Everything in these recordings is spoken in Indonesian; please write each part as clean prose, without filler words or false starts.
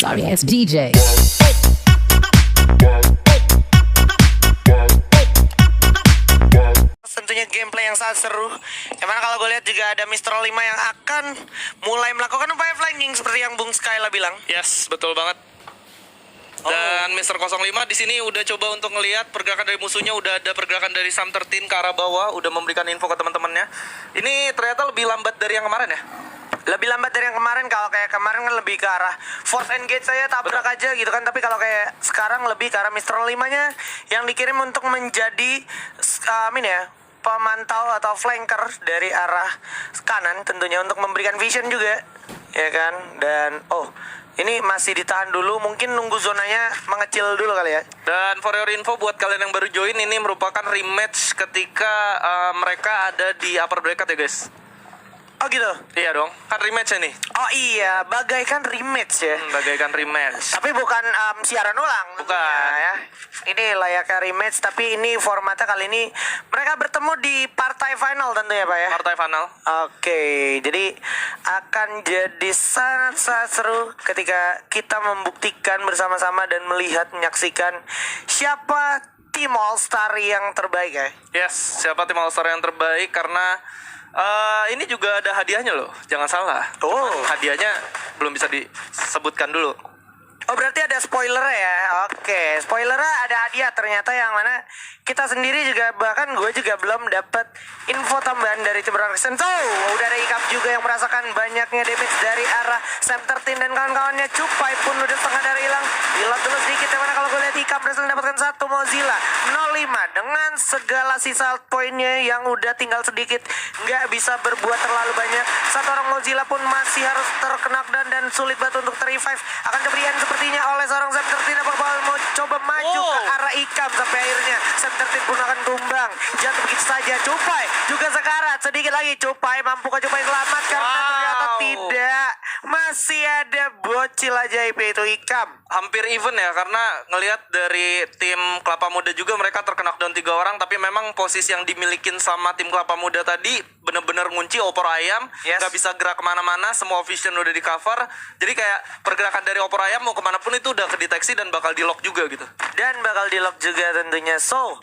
Sorry ass DJ. Tentunya gameplay yang sangat seru. Yang mana kalau gue lihat juga ada Mr. 5 yang akan mulai melakukan upaya flanking seperti yang Bung Skyla bilang. Yes, betul banget. Dan Mr. 05 di sini udah coba untuk ngelihat pergerakan dari musuhnya, udah ada pergerakan dari Sam 13 ke arah bawah, udah memberikan info ke teman-temannya. Ini ternyata lebih lambat dari yang kemarin ya. Lebih lambat dari yang kemarin. Kalau kayak kemarin kan lebih ke arah force engage saya tabrak aja gitu kan. Tapi kalau kayak sekarang lebih ke arah Mr. 5-nya yang dikirim untuk menjadi pemantau atau flanker dari arah kanan, tentunya untuk memberikan vision juga, ya kan. Dan ini masih ditahan dulu, mungkin nunggu zonanya mengecil dulu kali ya. Dan for your info buat kalian yang baru join, ini merupakan rematch ketika mereka ada di upper bracket ya guys. Oh gitu? Iya dong, kan rematch nih. Oh iya, bagaikan rematch ya. Bagaikan rematch. Tapi bukan siaran ulang. Bukan ya. Ini layaknya rematch, tapi ini formatnya kali ini mereka bertemu di partai final tentu ya Pak ya. Partai final. Oke, jadi akan jadi sangat seru ketika kita membuktikan bersama-sama dan melihat, menyaksikan siapa tim All Star yang terbaik ya. Yes, siapa tim All Star yang terbaik, karena ini juga ada hadiahnya loh, jangan salah. Hadiahnya belum bisa disebutkan dulu. Oh berarti ada spoiler ya. Oke, spoilernya ada hadiah ternyata, yang mana kita sendiri juga, bahkan gue juga belum dapat info tambahan dari tim Rockson. So udah ada Ikam juga yang merasakan banyaknya damage dari arah Sam 13 dan kawan-kawannya. Cupai pun udah setengah dari hilang. Hilang dulu sedikit, yang mana kalau gue lihat Ikam berhasil mendapatkan satu Mozilla 05 dengan segala sisa poinnya yang udah tinggal sedikit, nggak bisa berbuat terlalu banyak. Satu orang Mozilla pun masih harus terkena dan sulit banget untuk ter-revive. Akan keberian sepertinya oleh seorang Sam 13, apakah mau coba maju ke arah Ikam sampai akhirnya Sam 13 pun akan tumbang. Jatuh begitu saja. Cupai juga sekarat. Sedikit lagi Cupai, mampukah Cupai selamat? Karena ternyata tidak. Masih ada bocil ajaib yaitu Ikam. Hampir even ya, karena ngelihat dari tim Kelapa Muda juga mereka terkena down 3 orang, tapi memang posisi yang dimilikin sama tim Kelapa Muda tadi bener-bener ngunci opor ayam. Gak bisa gerak kemana-mana, semua vision udah di cover. Jadi kayak pergerakan dari opor ayam mau kemana pun itu udah kedeteksi dan bakal di lock juga gitu. Dan bakal di lock juga tentunya. So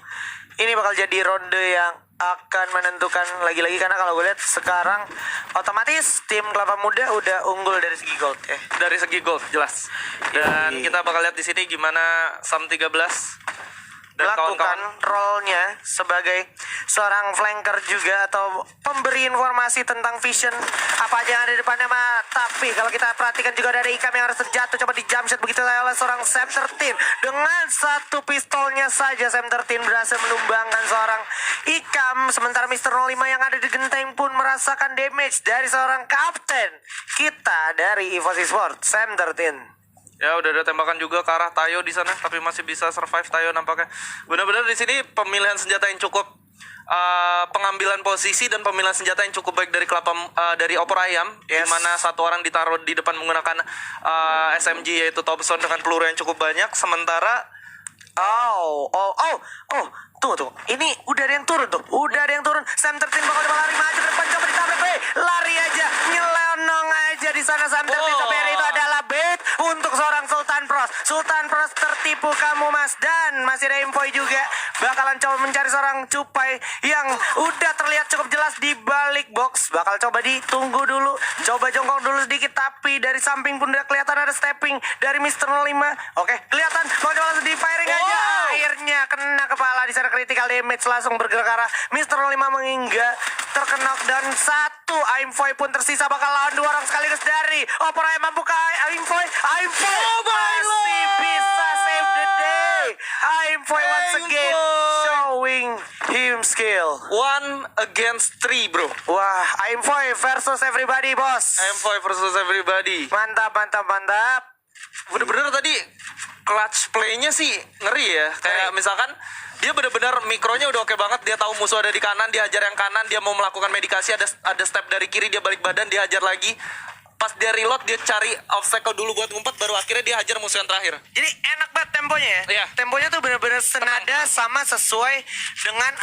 ini bakal jadi ronde yang akan menentukan lagi-lagi, karena kalau gue lihat sekarang otomatis tim Kelapa Muda udah unggul dari segi gold ya. Dari segi gold jelas. Dan kita bakal lihat di sini gimana Sam 13 dan melakukan role-nya sebagai seorang flanker juga, atau pemberi informasi tentang vision apa aja yang ada di depannya mah. Tapi kalau kita perhatikan juga ada Ikam yang harus terjatuh, coba di jump shot begitu oleh seorang Sam 13. Dengan satu pistolnya saja Sam 13 berhasil menumbangkan seorang Ikam. Sementara Mr. 05 yang ada di genteng pun merasakan damage dari seorang kapten kita dari EVOS Esports, Sam 13. Ya udah ada tembakan juga ke arah Tayo di sana, tapi masih bisa survive Tayo nampaknya. Benar-benar di sini pemilihan senjata yang cukup, pengambilan posisi dan pemilihan senjata yang cukup baik dari opor ayam, di mana satu orang ditaruh di depan menggunakan SMG yaitu Thompson dengan peluru yang cukup banyak, sementara tunggu. Ini udah ada yang turun tuh. Sam 13 bakal coba lari maju ke depan, coba ditabrak. Lari aja, nyelonong aja di sana Sam 13. Tapi itu adalah bait untuk seorang Sultan Pros. Sultan Pros tertipu kamu mas. Dan masih ada info juga, bakalan coba mencari seorang Cupai yang udah terlihat cukup jelas di balik box. Bakal coba ditunggu dulu, coba jongkok dulu sedikit. Tapi dari samping pun udah kelihatan ada stepping dari Mr. 05. Oke, kelihatan. Bakal coba langsung di firing aja. Akhirnya kena kepala di sana, critical damage langsung bergerak ke arah Mr. 05 menghingga terkena, dan satu Aimfoy pun tersisa. Bakal lawan 2 orang sekaligus dari opor ayam. Mampukah Aimfoy? Masih bisa save the day. Aimfoy once again showing him skill. 1 against 3 bro. Wah, Aimfoy versus everybody bos. Aimfoy versus everybody. Mantap. Bener-bener tadi clutch play-nya sih ngeri ya. Kayak misalkan dia bener-bener mikronya udah oke banget. Dia tahu musuh ada di kanan, dia hajar yang kanan. Dia mau melakukan medikasi, ada step dari kiri, dia balik badan, dia hajar lagi. Pas dia reload, dia cari obstacle dulu buat ngumpet, baru akhirnya dia hajar musuh yang terakhir. Jadi enak banget temponya ya. Iya. Temponya tuh bener-bener senada, sama sesuai dengan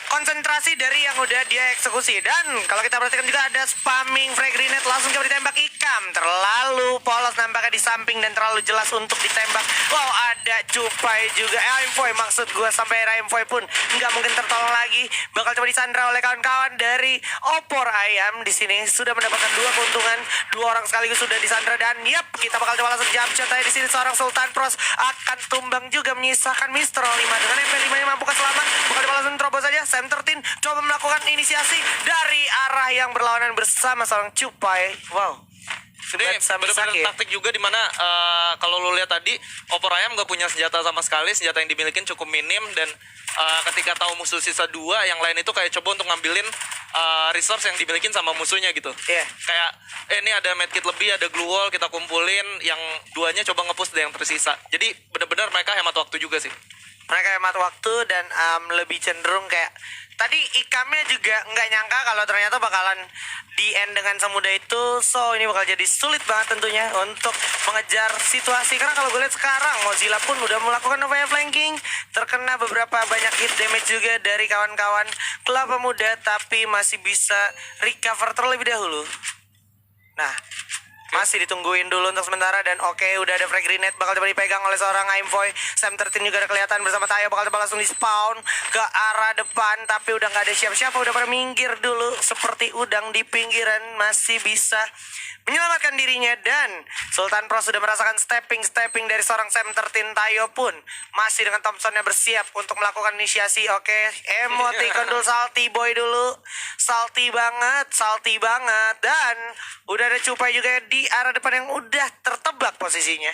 konsentrasi dari yang udah dia eksekusi. Dan kalau kita perhatikan juga ada spamming frag grenade, langsung coba ditembak Ikam. Ikam terlalu polos nampaknya di samping dan terlalu jelas untuk ditembak. Wow, ada Cupai juga. Aimfoy maksud gue, sampai Aimfoy pun nggak mungkin tertolong lagi. Bakal coba disandra oleh kawan-kawan dari Opor Ayam. Di sini sudah mendapatkan 2 keuntungan, 2 orang sekaligus sudah disandra, dan yap, kita bakal coba langsung jump shot aja di sini. Seorang Sultan Pros akan tumbang juga, menyisakan Mr. 5 dengan MP5-nya mampu selamat. Bakal coba langsung terobos saja. Sam 13 coba melakukan inisiasi dari arah yang berlawanan bersama seorang Cupai. Wow. Ini benar-benar taktik juga, dimana kalau lo lihat tadi Opor Ayam nggak punya senjata sama sekali, senjata yang dimiliki cukup minim, dan ketika tahu musuh sisa 2, yang lain itu kayak coba untuk ngambilin resource yang dimiliki sama musuhnya gitu. Iya. Kayak ini ada medkit lebih, ada glue wall, kita kumpulin, yang 2-nya coba nge-push yang tersisa. Jadi benar-benar mereka hemat waktu juga sih. Mereka hemat waktu dan lebih cenderung kayak tadi Ikamnya juga nggak nyangka kalau ternyata bakalan di end dengan semudah itu. So ini bakal jadi sulit banget tentunya untuk mengejar situasi, karena kalau gue lihat sekarang Mozilla pun udah melakukan upaya flanking, terkena beberapa banyak hit damage juga dari kawan-kawan Kelapa Muda, tapi masih bisa recover terlebih dahulu. Nah, masih ditungguin dulu untuk sementara, dan oke, udah ada frag grenade bakal coba dipegang oleh seorang Aimfoy. Sam 13 juga ada kelihatan bersama Tayo, bakal coba langsung di spawn ke arah depan, tapi udah nggak ada siapa-siapa, udah pada minggir dulu seperti udang di pinggiran. Masih bisa menyelamatkan dirinya, dan Sultan Pro sudah merasakan stepping dari seorang Sam 13. Tayo pun masih dengan Thompsonnya bersiap untuk melakukan inisiasi. Oke, emoticon dulu, salty boy dulu, salty banget, dan udah ada Cupai juga di arah depan yang udah tertebak posisinya.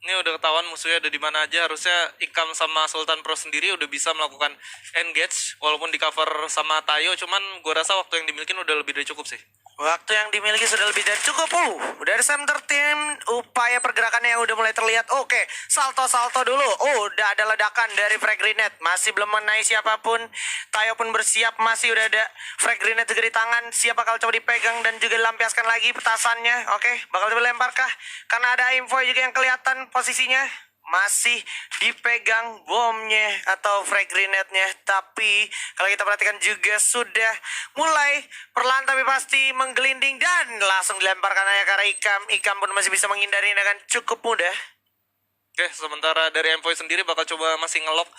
Ini udah ketahuan musuhnya ada di mana aja. Harusnya Ikam sama Sultan Pro sendiri udah bisa melakukan engage walaupun di cover sama Tayo, cuman gua rasa waktu yang dimiliki udah lebih dari cukup sih. Waktu yang dimiliki sudah lebih dari cukup. Udah ada Sam 13, upaya pergerakannya yang udah mulai terlihat. Oke, salto dulu. Udah ada ledakan dari frag grenade, masih belum mengenai siapapun. Tayo pun bersiap, masih udah ada frag grenade juga di tangan. Siap bakal coba dipegang dan juga dilampiaskan lagi petasannya. Oke, bakal coba lemparkah? Karena ada info juga yang kelihatan posisinya. Masih dipegang bomnya atau frag grenade-nya, tapi kalau kita perhatikan juga sudah mulai perlahan tapi pasti menggelinding dan langsung dilemparkan aja ke arah Ikam pun masih bisa menghindari dengan cukup mudah. Oke, sementara dari Envoy sendiri bakal coba masih ngelok.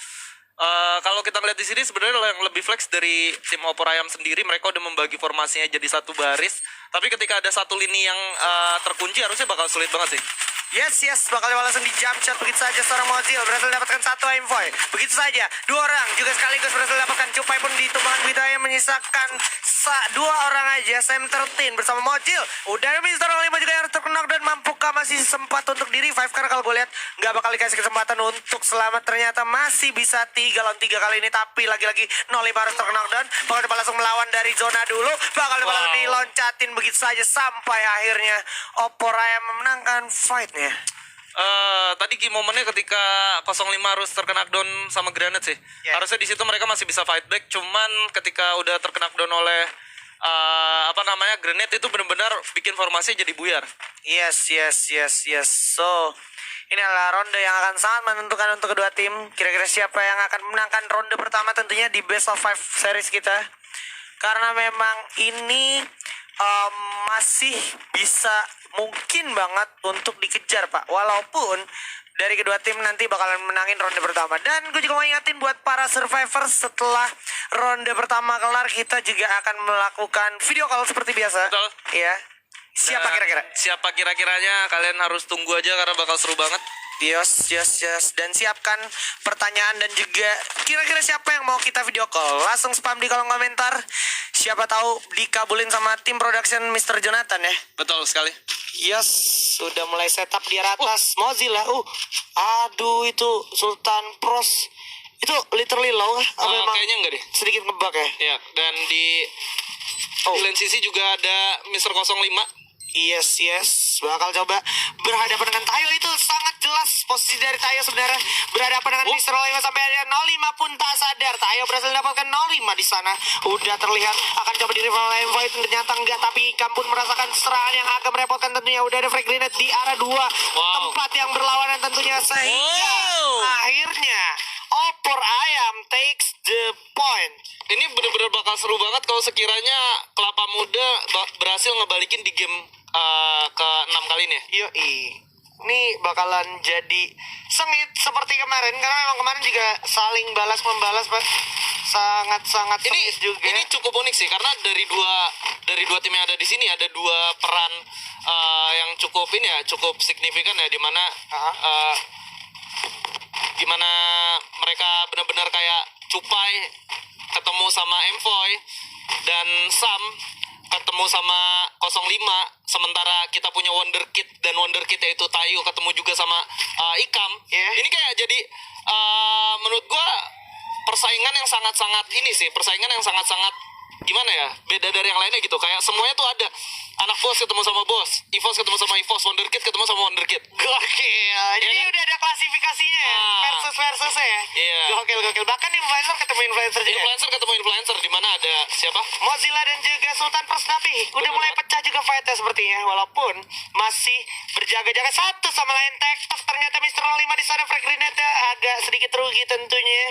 Kalau kita lihat di sini sebenarnya yang lebih flex dari tim Opor Ayam sendiri, mereka udah membagi formasinya jadi satu baris. Tapi ketika ada satu lini yang terkunci, harusnya bakal sulit banget sih. Yes, bakal langsung di jump shot begitu saja. Seorang Mozil berhasil mendapatkan 1 Aimfoy. Begitu saja, 2 orang juga sekaligus berhasil mendapatkan. Cupai pun ditumbangkan begitu aja, menyisakan 2 orang aja. Sam 13 bersama Mozil. Udah ada Mr. 5 juga yang harus terkena, dan mampukah masih sempat untuk di revive, karena kalau gue lihat nggak bakal dikasih kesempatan untuk selamat. Ternyata masih bisa 3 lawan 3 kali ini, tapi lagi-lagi 05 harus terkena down. Bakal coba langsung melawan dari zona dulu. Bakal coba langsung diloncatin begitu saja sampai akhirnya Opor Ayam memenangkan fight-nya. Tadi key momennya ketika 05 harus terkena down sama granat sih. Yeah. Harusnya di situ mereka masih bisa fight back, cuman ketika udah terkena down oleh granat itu benar-benar bikin formasi jadi buyar. Yes. So, ini adalah ronde yang akan sangat menentukan untuk kedua tim. Kira-kira siapa yang akan menangkan ronde pertama tentunya di best of 5 series kita. Karena memang ini masih bisa mungkin banget untuk dikejar, Pak. Walaupun dari kedua tim nanti bakalan menangin ronde pertama. Dan gue juga mau ingatin buat para survivor, setelah ronde pertama kelar, kita juga akan melakukan video call seperti biasa. Betul. Iya. Siapa kira-kira? Siapa kira-kiranya kalian harus tunggu aja karena bakal seru banget. Yes. Dan siapkan pertanyaan dan juga kira-kira siapa yang mau kita video call. Langsung spam di kolom komentar. Siapa tahu dikabulin sama tim production Mr. Jonathan ya. Betul sekali. Yes, sudah mulai setup di atas Mozilla. Aduh, itu Sultan Pros. Itu literally low. Kayaknya enggak deh. Sedikit ngebug ya. Iya, dan di lane sisi juga ada Mr. 05. Yes, bakal coba berhadapan dengan Tayo. Itu sangat jelas posisi dari Tayo sebenarnya, berhadapan dengan Mr. 05 sampai ada 05 pun tak sadar. Tayo berhasil mendapatkan 05 di sana. Udah terlihat akan coba di rival lain fight, ternyata enggak, tapi Ikam pun merasakan serangan yang agak merepotkan tentunya. Udah ada frag grenade di arah 2 tempat yang berlawanan tentunya, sehingga akhirnya Opor Ayam takes the point. Ini bener-bener bakal seru banget kalau sekiranya Kelapa Muda berhasil ngebalikin di game ke-6 kali nih. Yoi. Ini bakalan jadi sengit seperti kemarin karena memang kemarin juga saling balas membalas, Pak. Sangat-sangat sengit juga. Ini cukup unik sih karena dari dua tim yang ada di sini ada dua peran yang cukup cukup signifikan ya, dimana mereka benar-benar kayak Cupai ketemu sama Envoy dan Sam ketemu sama 05, sementara kita punya Wonderkid dan Wonderkid yaitu Tayo ketemu juga sama Ikam. Ini kayak jadi menurut gua persaingan yang sangat-sangat gimana ya, beda dari yang lainnya gitu. Kayak semuanya tuh ada anak bos ketemu sama bos, EVOS ketemu sama EVOS, Wonderkid ketemu sama Wonderkid. Gokil. Jadi udah ada klasifikasinya ya, versus ya. Iya. Gokil. Bahkan influencer ketemu influencer juga. Influencer ketemu influencer, di mana ada siapa? Mozilla dan juga Sultan Persnapi udah mulai pecah juga fightnya sepertinya, walaupun masih berjaga-jaga satu sama lain. Tektok ternyata Mr. 05 di sana, frag grenade agak sedikit rugi tentunya.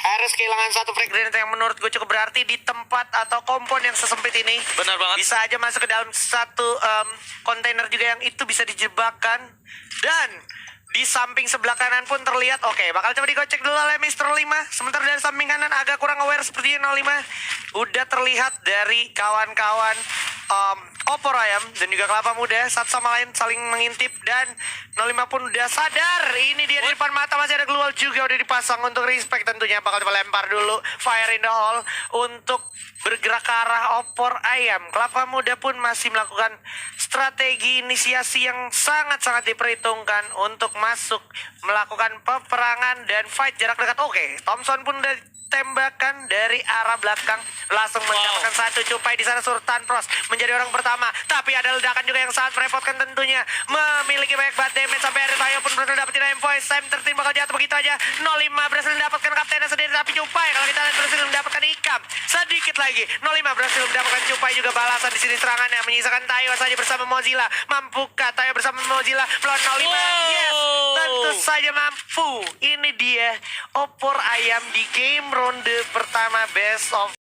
Harus kehilangan satu frag grenade yang menurut gue cukup berarti di tempat atau kompon yang sesempit ini. Benar banget. Bisa aja masuk ke dalam satu kontainer juga yang itu bisa dijebakkan. Dan di samping sebelah kanan pun terlihat, oke, bakal coba digocek dulu oleh Mr. 5. Sementara dari samping kanan agak kurang aware sepertinya 05. Udah terlihat dari kawan-kawan opor ayam dan juga kelapa muda satu sama lain saling mengintip, dan 05 pun udah sadar. Ini dia di depan mata masih ada global juga udah dipasang untuk respect tentunya. Bakal coba lempar dulu fire in the hole untuk bergerak ke arah opor ayam. Kelapa muda pun masih melakukan strategi inisiasi yang sangat-sangat diperhitungkan untuk masuk melakukan peperangan dan fight jarak dekat. Oke, Thompson pun udah tembakan dari arah belakang langsung mendapatkan satu. Cupai di sana, Sultan Pros menjadi orang pertama, tapi ada ledakan juga yang sangat merepotkan tentunya, memiliki banyak bad damage sampai ada Tayo pun berhasil dapetin Envoy. Sam tertim bakal jatuh begitu aja. 05 berhasil mendapatkan kaptennya sendiri, tapi Cupai kalau kita lihat berhasil mendapatkan Ikam sedikit lagi. 05 berhasil mendapatkan Cupai juga balasan di sini serangannya, menyisakan Tayo saja bersama Mozilla. Mampukah Tayo bersama Mozilla melawan 05? Yes, tentu saja mampu. Ini dia opor ayam di game ronde pertama best of